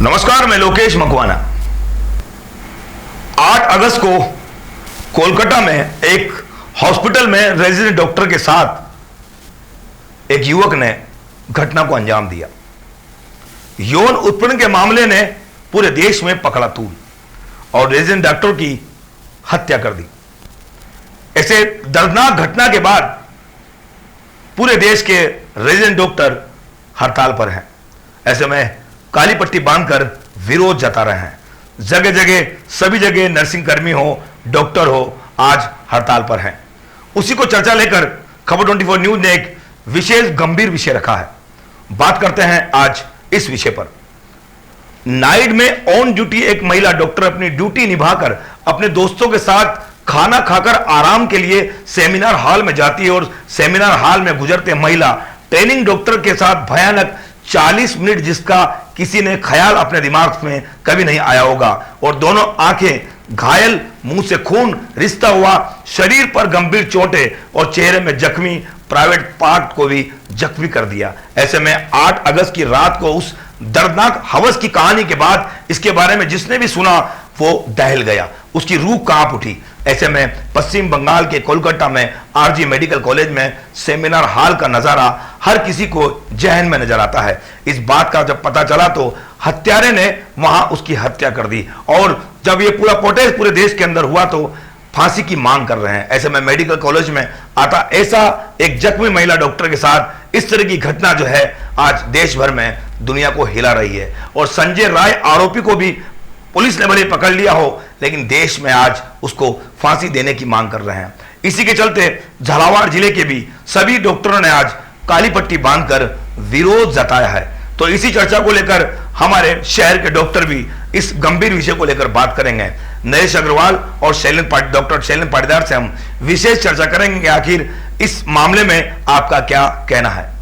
नमस्कार, मैं लोकेश मकवाना। 8 अगस्त को कोलकाता में एक हॉस्पिटल में रेजिडेंट डॉक्टर के साथ एक युवक ने घटना को अंजाम दिया। यौन उत्पीड़न के मामले ने पूरे देश में पकड़ा तूल और रेजिडेंट डॉक्टर की हत्या कर दी। ऐसे दर्दनाक घटना के बाद पूरे देश के रेजिडेंट डॉक्टर हड़ताल पर हैं। ऐसे में काली पट्टी बांधकर विरोध जता रहे हैं। जगह जगह सभी जगह नर्सिंग कर्मी हो, डॉक्टर हो, आज हड़ताल पर हैं। उसी को चर्चा लेकर खबर 24 न्यूज ने एक विशेष गंभीर विषय रखा है। बात करते हैं आज इस विषय पर। नाइट में ऑन ड्यूटी एक महिला डॉक्टर अपनी ड्यूटी निभाकर अपने दोस्तों के साथ खाना खाकर आराम के लिए सेमिनार हॉल में जाती है और सेमिनार हॉल में गुजरते महिला ट्रेनिंग डॉक्टर के साथ भयानक 40 मिनट, जिसका किसी ने ख्याल अपने दिमाग में कभी नहीं आया होगा, और दोनों आंखें घायल, मुंह से खून रिश्ता हुआ, शरीर पर गंभीर चोटें और चेहरे में जख्मी, प्राइवेट पार्ट को भी जख्मी कर दिया। ऐसे में 8 अगस्त की रात को उस दर्दनाक हवस की कहानी के बाद इसके बारे में जिसने भी सुना वो दहल गया, उसकी रूह कांप उठी। ऐसे में पश्चिम बंगाल के कोलकाता में आरजी मेडिकल कॉलेज में सेमिनार हॉल का नजारा हर किसी को जहन में नजर आता है। इस बात का जब पता चला तो हत्यारे ने वहां उसकी हत्या कर दी, और जब ये पूरा प्रोटेस्ट पूरे देश के अंदर हुआ तो फांसी की मांग कर रहे हैं। ऐसे में मेडिकल कॉलेज में आता ऐसा एक जख्मी महिला डॉक्टर के साथ इस तरह की घटना जो है आज देश भर में दुनिया को हिला रही है। और संजय राय आरोपी को भी पुलिस ने भले पकड़ लिया हो, लेकिन देश में आज उसको फांसी देने की मांग कर रहे हैं। इसी के चलते झालावाड़ जिले के भी सभी डॉक्टरों ने आज काली पट्टी बांधकर विरोध जताया है। तो इसी चर्चा को लेकर हमारे शहर के डॉक्टर भी इस गंभीर विषय को लेकर बात करेंगे। नरेश अग्रवाल और डॉक्टर शैलेंद्र पाटीदार से हम विशेष चर्चा करेंगे कि आखिर इस मामले में आपका क्या कहना है।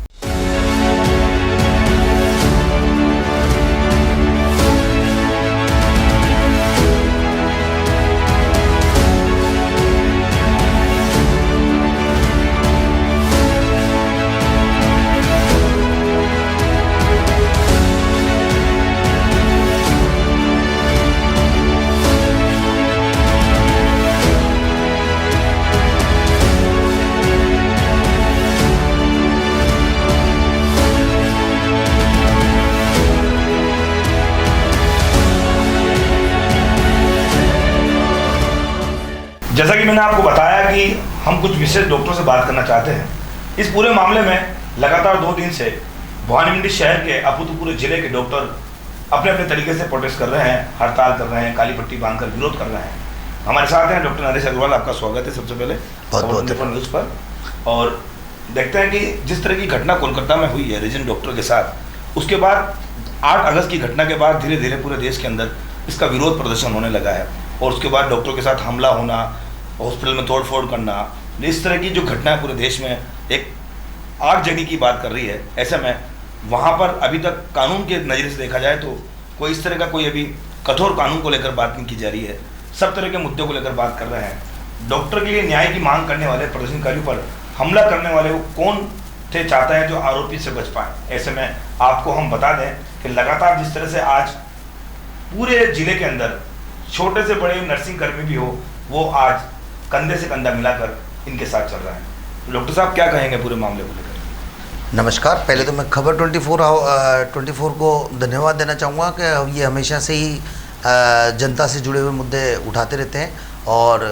जैसा कि मैंने आपको बताया कि हम कुछ विशेष डॉक्टरों से बात करना चाहते हैं। इस पूरे मामले में लगातार 2 दिन से भवानी शहर के अपूर्वपूरे जिले के डॉक्टर अपने अपने तरीके से प्रोटेस्ट कर रहे हैं, हड़ताल कर रहे हैं, काली पट्टी बांधकर विरोध कर रहे हैं। हमारे साथ हैं डॉक्टर नरेश अग्रवाल, आपका स्वागत है सबसे पहले न्यूज़ पर। और देखते हैं कि जिस तरह की घटना कोलकाता में हुई है रेजिडेंट डॉक्टर के साथ, उसके बाद 8 अगस्त की घटना के बाद धीरे धीरे पूरे देश के अंदर इसका विरोध प्रदर्शन होने लगा है, और उसके बाद डॉक्टरों के साथ हमला होना, हॉस्पिटल में तोड़फोड़ करना, इस तरह की जो घटना है पूरे देश में एक आग जगह की बात कर रही है। ऐसे में वहाँ पर अभी तक कानून के नज़रिए से देखा जाए तो कोई इस तरह का कोई अभी कठोर कानून को लेकर बात नहीं की जा रही है। सब तरह के मुद्दों को लेकर बात कर रहे हैं। डॉक्टर के लिए न्याय की मांग करने वाले प्रदर्शनकारियों पर हमला करने वाले वो कौन थे चाहता है जो आरोपी से बच पाए। ऐसे में आपको हम बता दें कि लगातार जिस तरह से आज पूरे जिले के अंदर छोटे से बड़े नर्सिंग कर्मी भी हो, वो आज कंधे से कंधा मिलाकर इनके साथ चल रहा है। डॉक्टर साहब क्या कहेंगे पूरे मामले को लेकर? नमस्कार। पहले तो मैं खबर 24 को धन्यवाद देना चाहूँगा कि ये हमेशा से ही जनता से जुड़े हुए मुद्दे उठाते रहते हैं और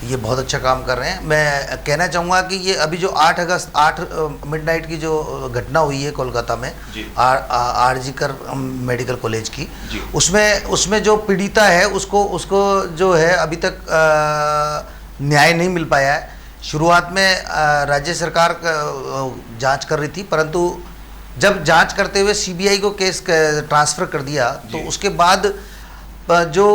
ये बहुत अच्छा काम कर रहे हैं। मैं कहना चाहूँगा कि ये अभी जो 8 अगस्त 8 मिडनाइट की जो घटना हुई है कोलकाता में आरजी मेडिकल कॉलेज की, उसमें जो पीड़िता है उसको जो है अभी तक न्याय नहीं मिल पाया है। शुरुआत में राज्य सरकार जांच कर रही थी, परंतु जब जांच करते हुए सीबीआई को केस ट्रांसफ़र कर दिया तो उसके बाद जो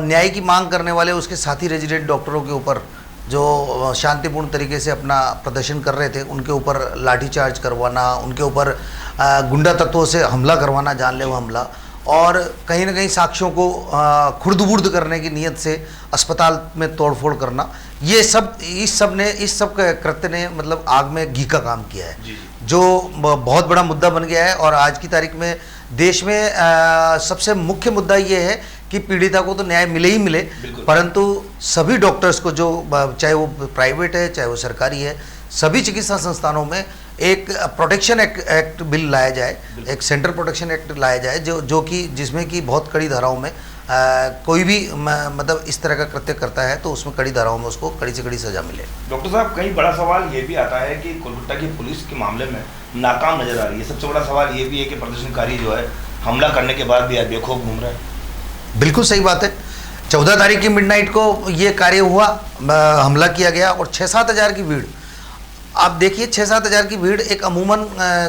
न्याय की मांग करने वाले उसके साथी रेजिडेंट डॉक्टरों के ऊपर जो शांतिपूर्ण तरीके से अपना प्रदर्शन कर रहे थे, उनके ऊपर लाठीचार्ज करवाना, उनके ऊपर गुंडा तत्वों से हमला करवाना, जानलेवा हमला, और कहीं ना कहीं साक्ष्यों को खुर्द-बुर्द करने की नीयत से अस्पताल में तोड़फोड़ करना, ये सब इस सब कृत्य ने मतलब आग में घी का काम किया है, जो बहुत बड़ा मुद्दा बन गया है। और आज की तारीख में देश में सबसे मुख्य मुद्दा ये है कि पीड़िता को तो न्याय मिले ही मिले, परंतु सभी डॉक्टर्स को, जो चाहे वो प्राइवेट है चाहे वो सरकारी है, सभी चिकित्सा संस्थानों में एक प्रोटेक्शन एक्ट बिल लाया जाए, एक सेंट्रल प्रोटेक्शन एक्ट लाया जाए, जो कि जिसमें कि बहुत कड़ी धाराओं में कोई भी मतलब इस तरह का कृत्य करता है तो उसमें कड़ी धाराओं में उसको कड़ी से कड़ी सजा मिले। डॉक्टर साहब, कई बड़ा सवाल ये भी आता है कि कोलकाता की पुलिस के मामले में नाकाम नजर आ रही है। सबसे बड़ा सवाल ये भी है कि प्रदर्शनकारी जो है हमला करने के बाद भी बेखौफ घूम रहा है। बिल्कुल सही बात है। 14 तारीख की मिडनाइट को ये कार्य हुआ, हमला किया गया और 6-7 हज़ार की भीड़। आप देखिए 6-7 हज़ार की भीड़ एक अमूमन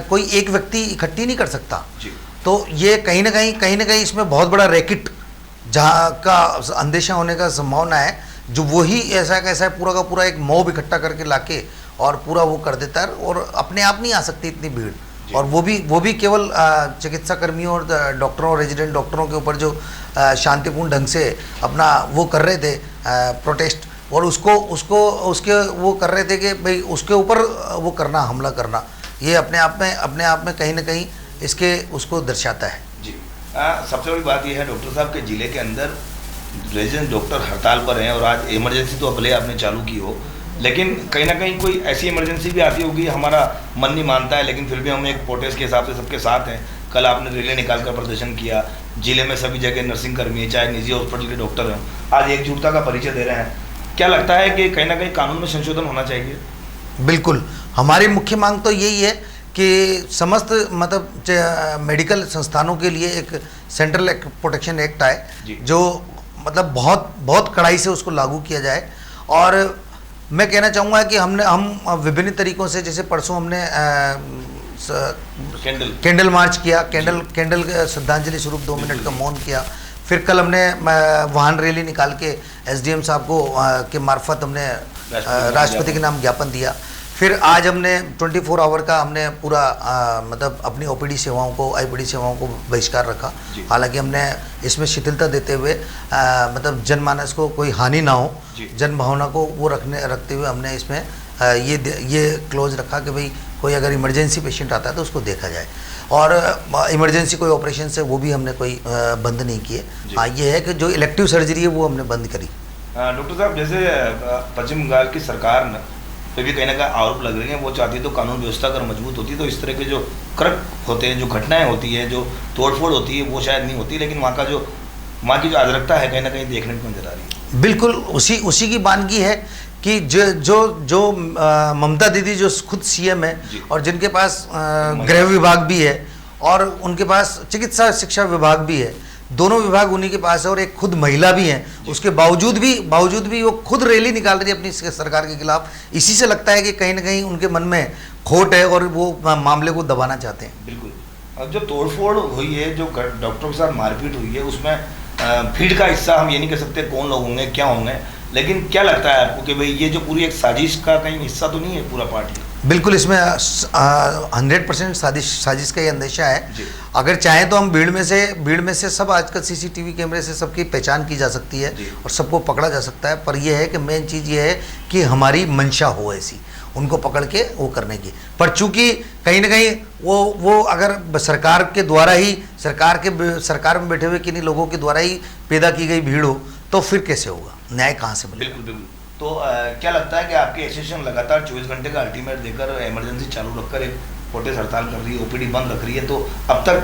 कोई एक व्यक्ति इकट्ठी नहीं कर सकता जी। तो ये कहीं ना कहीं इसमें बहुत बड़ा रैकेट जहाँ का अंदेशा होने का संभावना है, जो वही ऐसा कैसा पूरा का पूरा एक मॉब इकट्ठा करके लाके और पूरा वो कर देता है, और अपने आप नहीं आ सकती इतनी भीड़, और वो भी केवल चिकित्सा कर्मियों और डॉक्टरों और रेजिडेंट डॉक्टरों के ऊपर जो शांतिपूर्ण ढंग से अपना वो कर रहे थे प्रोटेस्ट, और उसके वो कर रहे थे कि भाई उसके ऊपर वो करना, हमला करना, ये अपने आप में कहीं ना कहीं इसके उसको दर्शाता है। जी। सबसे बड़ी बात यह है डॉक्टर साहब के ज़िले के अंदर रेजिडेंट डॉक्टर हड़ताल पर हैं, और आज इमरजेंसी तो भले आपने चालू की हो, लेकिन कहीं ना कहीं कोई ऐसी इमरजेंसी भी आती होगी, हमारा मन नहीं मानता है, लेकिन फिर भी हम एक प्रोटेस्ट के हिसाब से सबके साथ हैं। कल आपने रैली निकाल कर प्रदर्शन किया, जिले में सभी जगह नर्सिंग कर्मी है, चाहे निजी हॉस्पिटल के डॉक्टर हैं, आज एकजुटता का परिचय दे रहे हैं। क्या लगता है कि कहीं ना कहीं कानून में संशोधन होना चाहिए? बिल्कुल, हमारी मुख्य मांग तो यही है कि समस्त मतलब मेडिकल संस्थानों के लिए एक सेंट्रल प्रोटेक्शन एक्ट आए, जो मतलब बहुत कड़ाई से उसको लागू किया जाए। और मैं कहना चाहूँगा कि हम विभिन्न तरीक़ों से, जैसे परसों हमने कैंडल मार्च किया, कैंडल श्रद्धांजलि स्वरूप 2 मिनट का मौन किया। फिर कल हमने वाहन रैली निकाल के एसडीएम साहब को के मार्फत हमने राष्ट्रपति के नाम ज्ञापन दिया। फिर आज हमने 24 आवर का हमने पूरा मतलब अपनी ओपीडी सेवाओं को, आईपीडी सेवाओं को बहिष्कार रखा। हालांकि हमने इसमें शिथिलता देते हुए मतलब जनमानस को कोई हानि ना हो, जन भावना को वो रखते हुए हमने इसमें ये क्लोज रखा कि भाई कोई अगर इमरजेंसी पेशेंट आता है तो उसको देखा जाए, और इमरजेंसी कोई ऑपरेशन से वो भी हमने कोई बंद नहीं किए। हाँ, ये है कि जो इलेक्टिव सर्जरी है वो हमने बंद करी। डॉक्टर साहब, जैसे पश्चिम बंगाल की सरकार ने पे भी कहीं ना कहीं आरोप लग रहे हैं, वो चाहती है तो कानून व्यवस्था अगर मजबूत होती तो इस तरह के जो कृत्य होते हैं, जो घटनाएं होती है, जो तोड़फोड़ होती है, वो शायद नहीं होती, लेकिन वहाँ की जो अराजकता है कहीं ना कहीं देखने को नजर आ रही है। बिल्कुल उसी की बानगी है कि जो ममता दीदी जो खुद सीएम है और जिनके पास गृह विभाग भी है और उनके पास चिकित्सा शिक्षा विभाग भी है, दोनों विभाग उन्हीं के पास है, और एक खुद महिला भी हैं, उसके बावजूद भी वो खुद रैली निकाल रही है अपनी सरकार के खिलाफ। इसी से लगता है कि कहीं ना कहीं उनके मन में खोट है और वो मामले को दबाना चाहते हैं। बिल्कुल। अब जो तोड़फोड़ हुई है, जो डॉक्टरों के साथ मारपीट हुई है, उसमें भीड़ का हिस्सा हम ये नहीं कह सकते कौन लोग होंगे, क्या होंगे, लेकिन क्या लगता है आपको कि भाई ये जो पूरी एक साजिश का कहीं हिस्सा तो नहीं है पूरा पार्टी? बिल्कुल, इसमें 100% साजिश का ये अंदेशा है। अगर चाहें तो हम भीड़ में से सब आजकल सीसीटीवी कैमरे से सबकी पहचान की जा सकती है और सबको पकड़ा जा सकता है, पर यह है कि मेन चीज़ ये है कि हमारी मंशा हो ऐसी उनको पकड़ के वो करने की। पर चूंकि कहीं ना कहीं वो अगर सरकार के द्वारा ही सरकार में बैठे हुए किन्हीं लोगों के द्वारा ही पैदा की गई भीड़ हो तो फिर कैसे होगा, न्याय कहाँ से मिलेगा? बिल्कुल। तो क्या लगता है कि आपकी एसोसिएशन लगातार 24 घंटे का अल्टीमेट देकर इमरजेंसी चालू रखकर एक प्रोटेस्ट हड़ताल कर रही है, ओपीडी बंद रख रही है, तो अब तक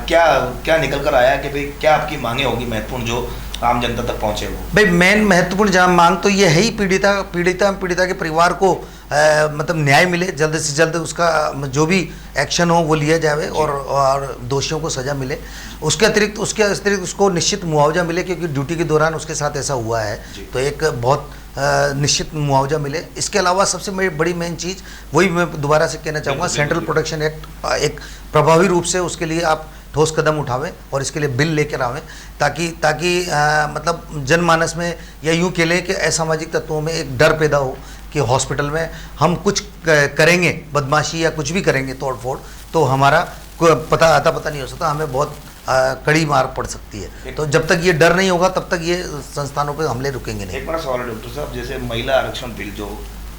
क्या निकल कर आया कि भाई क्या आपकी मांगे होगी महत्वपूर्ण जो आम जनता तक पहुंचे? वो भाई मेन महत्वपूर्ण जहाँ मांग तो ये है ही पीड़िता के परिवार को मतलब न्याय मिले, जल्द से जल्द उसका जो भी एक्शन हो वो लिया जाए और दोषियों को सज़ा मिले। उसके अतिरिक्त उसको निश्चित मुआवजा मिले, क्योंकि ड्यूटी के दौरान उसके साथ ऐसा हुआ है, तो एक बहुत निश्चित मुआवजा मिले। इसके अलावा सबसे बड़ी मेन चीज़ वही मैं दोबारा से कहना चाहूँगा, सेंट्रल प्रोटेक्शन एक्ट एक प्रभावी रूप से उसके लिए आप ठोस कदम उठावें और इसके लिए बिल लेकर आवें, ताकि मतलब जनमानस में या यूँ कह लें कि असामाजिक तत्वों में एक डर पैदा हो कि हॉस्पिटल में हम कुछ करेंगे, बदमाशी या कुछ भी करेंगे तोड़फोड़, तो हमारा पता नहीं हो सकता, हमें बहुत कड़ी मार पड़ सकती है। तो जब तक ये डर नहीं होगा तब तक ये संस्थानों पे हमले रुकेंगे नहीं। एक बड़ा सवाल है डॉक्टर साहब, जैसे महिला आरक्षण बिल जो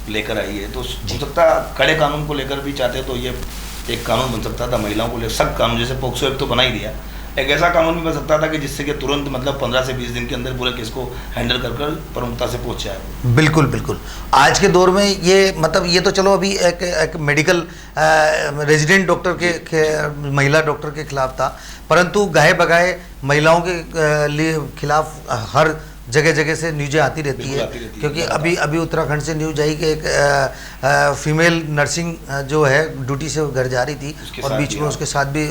लेकर आई है, तो हो सकता कड़े कानून को लेकर भी चाहते तो ये एक कानून बन सकता था महिलाओं को लेकर, सख्त कानून, जैसे पोक्सो एक्ट तो बना ही दिया, एक ऐसा कानून भी बन सकता था कि जिससे कि तुरंत मतलब 15 से 20 दिन के अंदर पूरे केस को हैंडल कर प्रमुखता से पहुंच जाए। बिल्कुल बिल्कुल। आज के दौर में ये मतलब ये तो चलो अभी एक मेडिकल रेजिडेंट डॉक्टर के महिला डॉक्टर के खिलाफ था, परंतु गाहे बगाहे महिलाओं के लिए खिलाफ हर जगह जगह से न्यूज़ें आती रहती है, क्योंकि अभी उत्तराखंड से न्यूज़ आई कि एक फीमेल नर्सिंग जो है ड्यूटी से घर जा रही थी और बीच में उसके साथ भी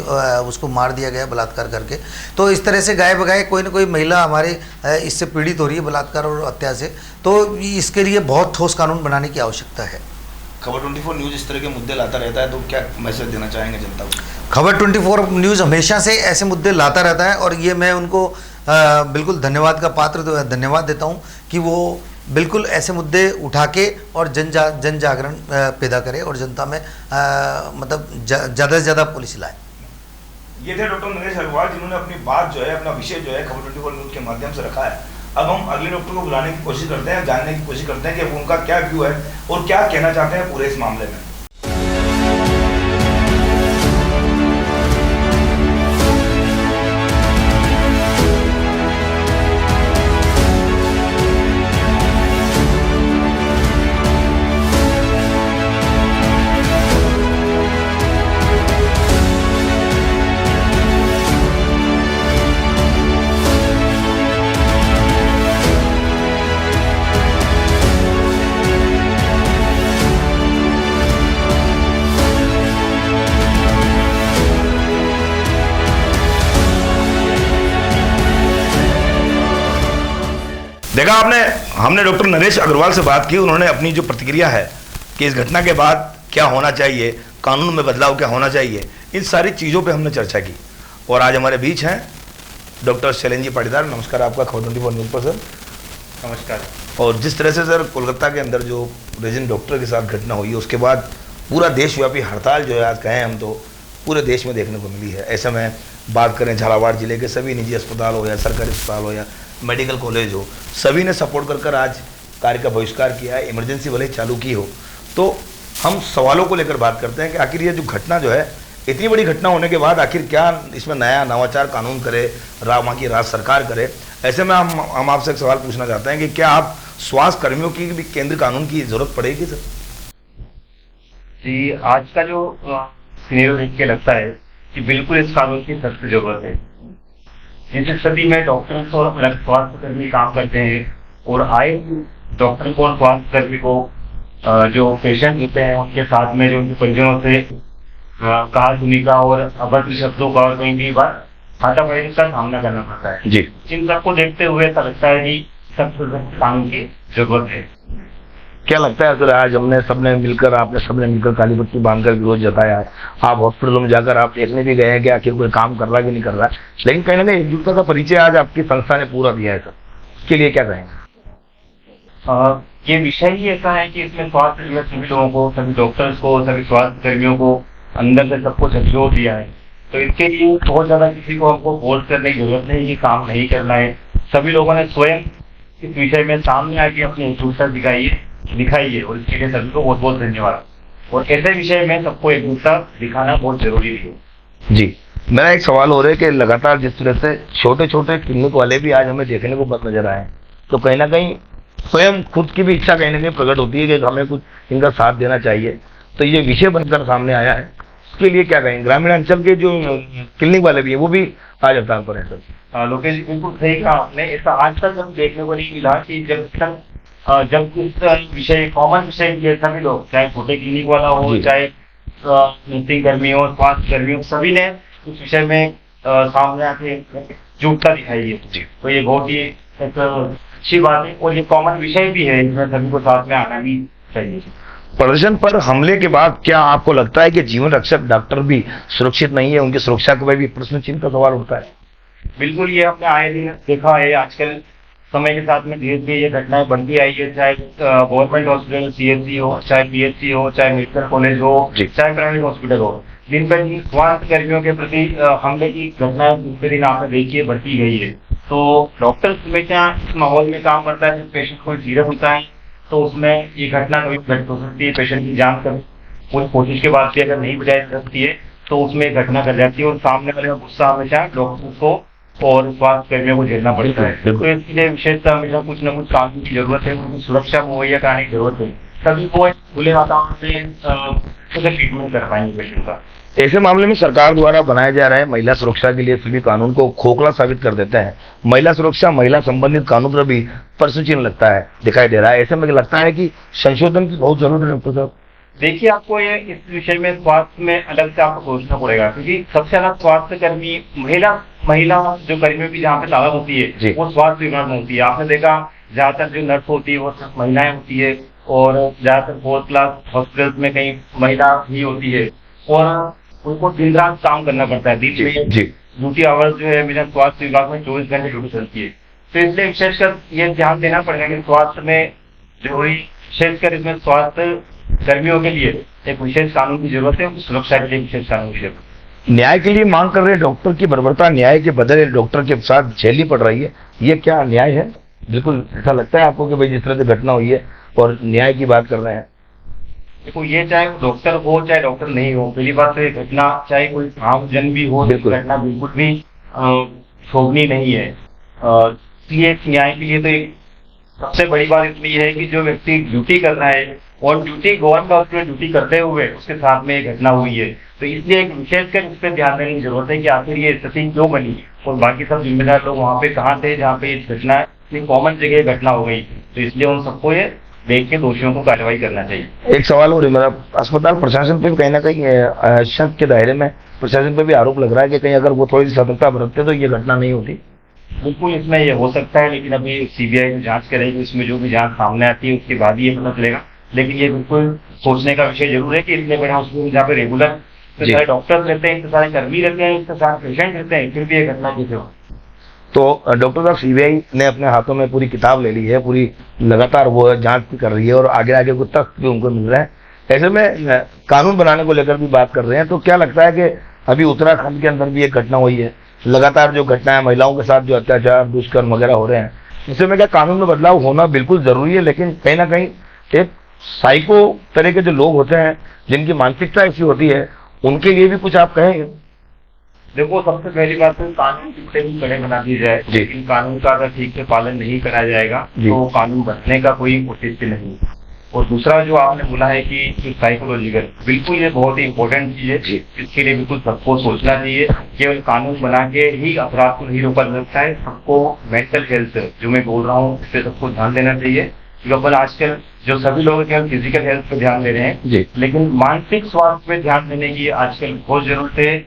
उसको मार दिया गया बलात्कार करके। तो इस तरह से गाये बगाए कोई ना कोई महिला हमारे इससे पीड़ित हो रही है बलात्कार और हत्या से, तो इसके लिए बहुत ठोस कानून बनाने की आवश्यकता है। खबर 24 न्यूज़ इस तरह के मुद्दे लाता रहता है, तो क्या मैसेज देना चाहेंगे जनता को? खबर 24 न्यूज़ हमेशा से ऐसे मुद्दे लाता रहता है और ये मैं उनको बिल्कुल धन्यवाद का पात्र धन्यवाद देता हूँ कि वो बिल्कुल ऐसे मुद्दे उठा के और जन जागरण पैदा करे और जनता में मतलब ज़्यादा से ज़्यादा पॉलिसी लाए। ये थे डॉक्टर नरेश अग्रवाल, जिन्होंने अपनी बात जो है, अपना विषय जो है खबर 24 न्यूज़ के माध्यम से रखा है। अब हम अगले डॉक्टर को बुलाने की कोशिश करते हैं, जानने की कोशिश करते हैं कि उनका क्या व्यू है और क्या कहना चाहते हैं पूरे इस मामले में। देखा आपने, हमने डॉक्टर नरेश अग्रवाल से बात की, उन्होंने अपनी जो प्रतिक्रिया है कि इस घटना के बाद क्या होना चाहिए, कानून में बदलाव क्या होना चाहिए, इन सारी चीज़ों पे हमने चर्चा की। और आज हमारे बीच हैं डॉक्टर शैलेंद्र जी पाटीदार। नमस्कार आपका खबर 24 न्यूज़ पर सर। नमस्कार। और जिस तरह से सर कोलकाता के अंदर जो रेजिडेंट डॉक्टर के साथ घटना हुई है, उसके बाद पूरा देशव्यापी हड़ताल जो है आज कहें हम तो पूरे देश में देखने को मिली है। ऐसे में बात करें झालावाड़ जिले के सभी निजी अस्पताल हो या सरकारी अस्पताल हो या मेडिकल कॉलेज हो, सभी ने सपोर्ट कर आज कार्य का बहिष्कार किया है, इमरजेंसी भले चालू की हो। तो हम सवालों को लेकर बात करते हैं कि आखिर ये जो घटना जो है, इतनी बड़ी घटना होने के बाद आखिर क्या इसमें नया नवाचार कानून करे, वहाँ की राज्य सरकार करे। ऐसे में हम आपसे एक सवाल पूछना चाहते हैं कि क्या आप स्वास्थ्य कर्मियों की भी केंद्र कानून की जरूरत पड़ेगी सर? जी, आज का जो सिनेरियो देख के लगता है कि बिल्कुल इस कानून की सख्त जरूरत है। जिस स्थिति में डॉक्टर्स और अलग स्वास्थ्य कर्मी काम करते हैं और आए डॉक्टर को और स्वास्थ्य कर्मी को जो पेशेंट होते हैं उनके साथ में जो उनके परिजनों से कहा सुनी का और अभद्र शब्दों का और कहीं भी बार हाथापाई का सामना करना पड़ता है जी। इन सबको देखते हुए ऐसा लगता है कि सख्त कानून की जरूरत है। क्या लगता है सर, आज हमने सबने मिलकर काली पट्टी बांधकर विरोध जताया है। आप हॉस्पिटलों में जाकर आप देखने भी गए हैं कि आखिर कोई काम कर रहा है कि नहीं कर रहा है, लेकिन कहीं ना कहीं एकजुटता का परिचय आज आपकी संस्था ने पूरा दिया है सर, इसके लिए क्या कहेंगे? ये विषय ही ऐसा है कि इसमें स्वास्थ्य सभी लोगों को, सभी डॉक्टर्स को, सभी स्वास्थ्य कर्मियों को अंदर से सबको झकझोर दिया है। तो इसके लिए बहुत ज्यादा किसी को हमको फोर्स करने की जरूरत नहीं, ये काम नहीं करना है। सभी लोगों ने स्वयं इस विषय में सामने आके अपनी एकजुटता दिखाइए और इसके लिए सभी को बहुत बहुत धन्यवाद। और ऐसे विषय में सबको एकजुटता दिखाना बहुत जरूरी है। जी, मेरा एक सवाल हो रहा है कि लगातार जिस तरह से छोटे छोटे क्लिनिक वाले भी आज हमें देखने को बहुत नजर आए, तो कहीं ना कहीं स्वयं खुद की भी इच्छा कहीं ना कहीं प्रकट होती है कि हमें कुछ इनका साथ देना चाहिए। तो ये विषय बनकर सामने आया है, इसके लिए क्या कहेंगे? ग्रामीण अंचल के जो क्लिनिक वाले भी है वो भी आज हड़ताल पर है सर। लोकेश जी, बिल्कुल सही कहा आपने। ऐसा आज तक हम देखने को नहीं मिला कि जब इस विषय कॉमन विषय के सभी लोग, चाहे छोटे क्लिनिक वाला हो, चाहे नर्सिंग कर्मी हो, स्वास्थ्य कर्मी हो, सभी ने उस विषय में सामने आके एकजुटता दिखाई है। तो ये बहुत ही एक अच्छी बात है और ये कॉमन विषय भी है, इसमें सभी को साथ में आना भी चाहिए। प्रदर्शन पर हमले के बाद क्या आपको लगता है कि जीवन रक्षक डॉक्टर भी सुरक्षित नहीं है, उनकी सुरक्षा के भी प्रश्न चिन्ह का सवाल उठता है? बिल्कुल, ये हमने आए दिन देखा है। आजकल समय के साथ में धीरे धीरे ये घटनाएं बढ़ती आई है, चाहे गवर्नमेंट हॉस्पिटल सीएचसी हो, चाहे पीएचसी हो, चाहे मेडिकल कॉलेज हो, चाहे प्राइवेट हॉस्पिटल हो, दिन पर दिन स्वास्थ्य कर्मियों के प्रति हमले की घटनाएं दिन पे दिन आपने देखिए बढ़ती गई है। तो डॉक्टर हमेशा इस माहौल में काम करता है, जब पेशेंट कोई सीरियस होता है तो उसमें ये घटना कभी घट हो सकती है, पेशेंट की जान कभी उस कोशिश के बाद भी अगर नहीं बजाई जा सकती है तो उसमें एक घटना कर जाती है और सामने वाले का गुस्सा हमेशा डॉक्टर को और स्वास्थ्य कर्मियों को झेलना पड़ता है। बिल्कुल। तो इसके लिए विशेषतः हमेशा कुछ न कुछ कानून की जरूरत है, उनकी सुरक्षा मुहैया कराने की जरूरत है, तभी वो एक खुले वातावरण से उसे ट्रीटमेंट कर पाएंगे पेशेंट का। ऐसे मामले में सरकार द्वारा बनाए जा रहे महिला सुरक्षा के लिए सभी कानून को खोखला साबित कर देते हैं। महिला सुरक्षा, महिला संबंधित कानून पर भी प्रश्न चिन्ह लगता है, दिखाई दे रहा है। ऐसे में लगता है कि संशोधन की बहुत जरूरत है डॉक्टर साहब। देखिए, आपको ये इस विषय में स्वास्थ्य में अलग से आपको सोचना पड़ेगा, क्योंकि सबसे ज्यादा स्वास्थ्य कर्मी महिला जो कर्मियों की जहाँ पे तादाद होती है वो स्वास्थ्य विभाग में होती है। आपने देखा ज्यादातर जो नर्स होती है वो सिर्फ महिलाएं होती है और ज्यादातर 4th क्लास हॉस्पिटल में कहीं महिला ही होती है और उनको दिन रात काम करना पड़ता है। दिन में ड्यूटी आवर्स जो है मेरा स्वास्थ्य विभाग में 24 घंटे ड्यूटी चलती है। तो इसलिए विशेषकर ये ध्यान देना पड़ेगा कि स्वास्थ्य में जो विशेषकर इसमें स्वास्थ्य कर्मियों के लिए एक विशेष कानून की जरूरत है, उनकी सुरक्षा के लिए विशेष कानून की जरूरत है। न्याय के लिए मांग कर रहे डॉक्टर की बर्बरता न्याय के बदले डॉक्टर के साथ झेलनी पड़ रही है, ये क्या न्याय है? बिल्कुल ऐसा लगता है आपको कि भाई जिस तरह से घटना हुई है और न्याय की बात कर रहे हैं? देखो, ये चाहे डॉक्टर हो चाहे डॉक्टर नहीं हो, पहली बात तो ये घटना चाहे कोई आमजन भी हो, घटना बिल्कुल भी शोभनीय नहीं है। इसलिए न्याय के लिए तो एक सबसे बड़ी बात इसमें यह है कि जो व्यक्ति ड्यूटी कर रहा है और ड्यूटी गवर्नमेंट हॉस्पिटल ड्यूटी करते हुए उसके साथ में एक घटना हुई है, तो इसलिए एक विशेषकर इस पर ध्यान देने की जरूरत है कि आखिर ये स्थिति क्यों बनी और बाकी सब जिम्मेदार लोग वहाँ पे कहाँ थे जहाँ पे इस घटना इतनी कॉमन जगह घटना हो गई। तो इसलिए उन सबको ये देख के दोषियों को कार्रवाई करना चाहिए। एक सवाल और मेरा, अस्पताल प्रशासन पे भी कहीं ना कहीं शक के दायरे में प्रशासन पे भी आरोप लग रहा है कि कहीं अगर वो थोड़ी सी सतर्कता बरतते तो ये घटना नहीं होती। बिल्कुल इसमें ये हो सकता है, लेकिन अभी सीबीआई जांच करेगी, उसमें जो भी जांच सामने आती है उसके बाद ही ये पता चलेगा। लेकिन ये बिल्कुल सोचने का विषय जरूर है कि इतने बड़े हॉस्पिटल जहाँ पे रेगुलर इतने सारे डॉक्टर्स रहते हैं, इतने सारे कर्मी रहते हैं, इतने सारे पेशेंट रहते हैं, फिर भी ये घटना कैसे हो। तो डॉक्टर साहब, सीबीआई ने अपने हाथों में पूरी किताब ले ली है, पूरी लगातार वो जांच भी कर रही है और आगे आगे कुछ तथ्य भी उनको मिल रहा है। ऐसे में कानून बनाने को लेकर भी बात कर रहे हैं, तो क्या लगता है कि अभी उत्तराखंड के अंदर भी एक घटना हुई है, लगातार जो घटनाएं महिलाओं के साथ जो अत्याचार दुष्कर्म वगैरह हो रहे हैं, इससे में क्या कानून में बदलाव होना बिल्कुल जरूरी है, लेकिन कहीं ना कहीं एक साइको तरह के जो लोग होते हैं जिनकी मानसिकता ऐसी होती है उनके लिए भी कुछ आप कहेंगे? देखो, सबसे पहली बात तो कानून कितने भी कड़े बना दी जाए, लेकिन कानून का अगर ठीक से पालन नहीं कराया जाएगा तो कानून बनने का कोई औचित्य नहीं। और दूसरा जो आपने बोला है कि साइकोलॉजिकल, बिल्कुल ये बहुत ही इंपॉर्टेंट चीज है, इसके लिए बिल्कुल सबको सोचना चाहिए। केवल कानून बना के ही अपराध को नहीं रोका जा सकता है, सबको मेंटल हेल्थ जो मैं बोल रहा हूँ इस पे सबको ध्यान देना चाहिए। क्योंकि आजकल जो सभी लोग केवल फिजिकल हेल्थ पे ध्यान दे रहे हैं, लेकिन मानसिक स्वास्थ्य पे ध्यान देने की आजकल बहुत जरूरत है।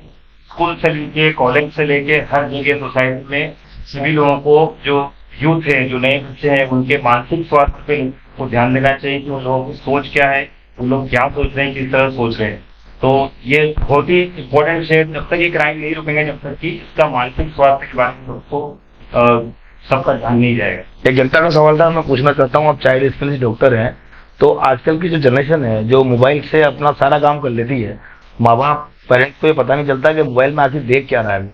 स्कूल से लेके कॉलेज से लेके हर जगह सोसाइटी में सभी लोगों को, जो यूथ है, जो नए बच्चे हैं, उनके मानसिक स्वास्थ्य पे को ध्यान देना चाहिए कि उन लोगों की सोच क्या है, उन लोग क्या सोच रहे हैं, किस तरह सोच रहे हैं। तो ये बहुत ही इम्पोर्टेंट है। जब तक ये क्राइम नहीं रुकेंगे, जब तक कि इसका मानसिक स्वास्थ्य के बारे में सबको सबका ध्यान नहीं जाएगा। एक जनता का सवाल था, मैं पूछना चाहता हूँ, आप चाइल्ड स्पेशलिस्ट डॉक्टर हैं, तो आजकल की जो जनरेशन है जो मोबाइल से अपना सारा काम कर लेती है, माँ बाप पेरेंट्स को ये पता नहीं चलता कि मोबाइल में आखिर देख क्या रहा है।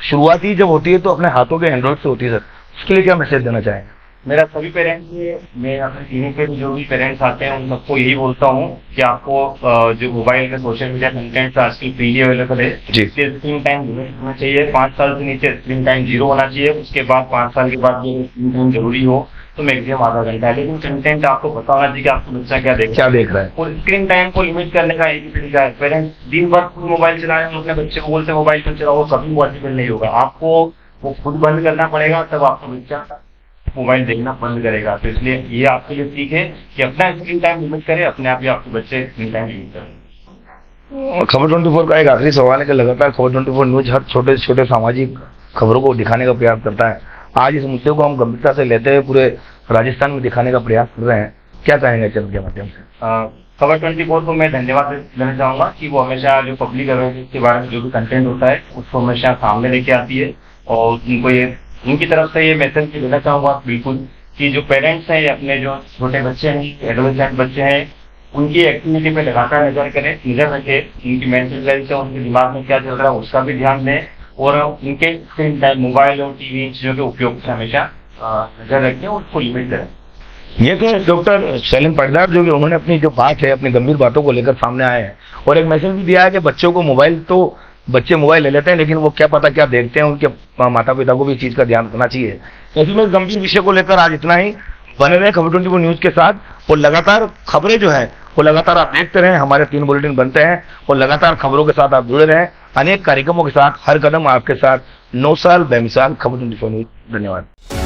शुरुआती जब होती है तो अपने हाथों के एंड्रॉइड से होती है, सर उसके लिए क्या मैसेज देना चाहेंगे? मेरा सभी पेरेंट्स से, मैं अपने क्लिनिक पे जो भी पेरेंट्स आते हैं उन सबको यही बोलता हूँ कि आपको जो मोबाइल का सोशल मीडिया कंटेंट आजकल फ्रीली अवेलेबल है, इससे स्क्रीन टाइम लिमिट होना चाहिए। 5 साल से नीचे स्क्रीन टाइम 0 होना चाहिए। उसके बाद 5 साल के बाद ये स्क्रीन टाइम जरूरी हो तो मैक्सिमम आधा घंटा है, लेकिन कंटेंट आपको पता होना चाहिए कि आपका बच्चा क्या देख रहा है। और स्क्रीन टाइम को लिमिट करने का एक ही तरीका है, पेरेंट्स दिन भर खुद मोबाइल चला रहे हैं, अपने बच्चे को बोलते मोबाइल पर चलाओ, वो कभी पॉसिबल नहीं होगा। आपको वो खुद बंद करना पड़ेगा, तब आपका बच्चा मोबाइल देखना बंद करेगा। तो इसलिए ये आपके लिए सीख है कि अपना स्क्रीन टाइम लिमिट करें, अपने आप ही आपके बच्चे स्क्रीन टाइम लिमिट करें। खबर 24 का एक आखिरी सवाल है कि लगातार खबर 24 न्यूज हर छोटे से छोटे सामाजिक खबरों को दिखाने का प्रयास करता है। आज इस मुद्दे को हम गंभीरता से लेते हुए पूरे राजस्थान में दिखाने का प्रयास कर रहे हैं, क्या कहेंगे चैनल के माध्यम से? खबर 24 को मैं धन्यवाद देना चाहूंगा कि वो हमेशा जो पब्लिक अवेयरनेस के बारे में जो भी कंटेंट होता है उसको हमेशा सामने लेके आती है। और उनको ये, उनकी तरफ से ये मैसेज देना चाहूंगा बिल्कुल कि जो पेरेंट्स हैं, अपने जो छोटे बच्चे हैं, एडोलेसेंट बच्चे हैं, उनकी एक्टिविटी पे लगातार नजर रखें, उनकी मेंटल हेल्थ है, उनके दिमाग में क्या चल रहा है उसका भी ध्यान दें, और उनके स्क्रीन टाइम, मोबाइल और टीवी चीजों के उपयोग से हमेशा नजर रखें और उसको लिमिट करें। ये तो डॉक्टर शैलेंद्र पाटीदार जो कि उन्होंने अपनी जो बात है, अपनी गंभीर बातों को लेकर सामने आए हैं और एक मैसेज भी दिया है कि बच्चों को मोबाइल, तो बच्चे मोबाइल ले लेते हैं लेकिन वो क्या पता क्या देखते हैं, उनके माता पिता को भी इस चीज का ध्यान रखना चाहिए। ऐसे में गंभीर विषय को लेकर आज इतना ही। बने रहे खबर 24 न्यूज के साथ और लगातार खबरें जो है वो लगातार आप देखते रहें। हमारे 3 बुलेटिन बनते हैं और लगातार खबरों के साथ आप जुड़े रहें, अनेक कार्यक्रमों के साथ, हर कदम आपके साथ। 9 साल बेमिसाल खबर 24 न्यूज। धन्यवाद।